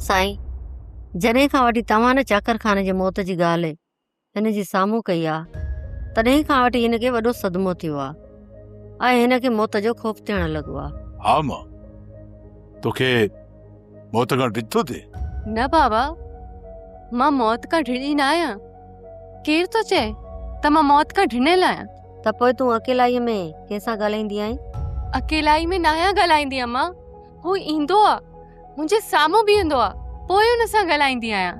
साईं, जॾहिं खां वठी तव्हां न चाकर खाने जे मौत जी ॻाल्हि हिन जे साम्हूं कई आहे, तॾहिं खां वठी हिनखे वॾो सदमो थियो आहे ऐं हिनखे मौत जो ख़ौफ़ थियण लॻो आहे। हा मां तोखे मौत खां डर थो थिए? न बाबा, मां मौत खां डिॼी न आहियां। केरु थो चए त मां मौत खां डिॼियल आहियां? त पोइ तूं अकेलाई में कंहिंसां ॻाल्हाईंदी आहीं? अकेलाई में न आहियां ॻाल्हाईंदी अम्मा। हू ईंदो आहे, मुंहिंजे साम्हूं बीहंदो आहे, पोइ हुन सां ॻाल्हाईंदी आहियां।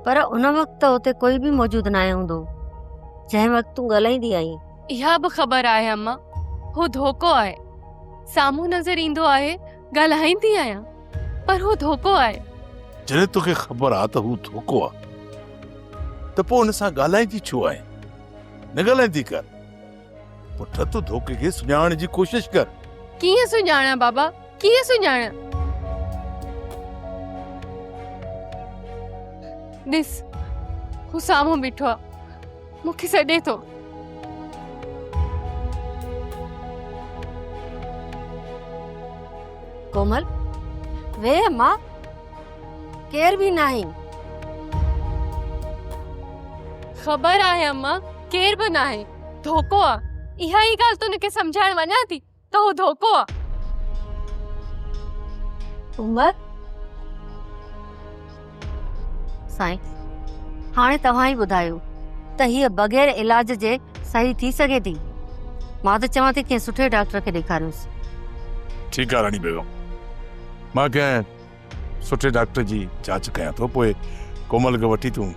पर उन वक़्तु हुते कोई बि मौजूदु न हूंदो जंहिं वक़्तु तूं ॻाल्हाईंदी आहीं। इहा बि ख़बर आहे अम्मा, हू धोखो आहे। साम्हूं नज़र ईंदो आहे, ॻाल्हाईंदी आहियां, पर हू धोखो आहे। जॾहिं तोखे ख़बर आहे त हू धोखो आहे त पोइ हुन सां ॻाल्हाईंदी छो आहे? न ॻाल्हाईंदी कर, पुट तूं धोखे खे सुञाणण जी कोशिश कर। कीअं सुञाणा बाबा, कीअं सुञाणा? ॾिस, हू साम्हूं बीठो आहे, मूंखे सॾे थो। कोमल, वे अम्मा, केर बि नाही। ख़बर आहे अम्मा, केर बि नाहे, धोखो आहे। इहा ई ॻाल्हि तूं सम्झाइण वञा थी त हू धोखो आहे। उमर साईं, हाणे तव्हां ई ॿुधायो त हीअ बग़ैर इलाज जे सही थी सघे थी? मां त चवां थी कंहिं सुठे डॉक्टर खे ॾेखारियोसि। ठीकु आहे रानी बेगम, मां कंहिं सुठे डॉक्टर जी जांच कयां थो, पोइ कोमल खे वठी तूं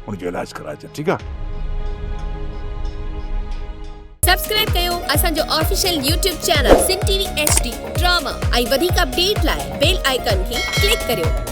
उनजो इलाज कराइजां। ठीकु आहे? सब्सक्राइब कयो असांजो official YouTube channel Singh TV HD drama ऐं वधीक अपडेट लाइ बेल आइकन खे क्लिक करियो।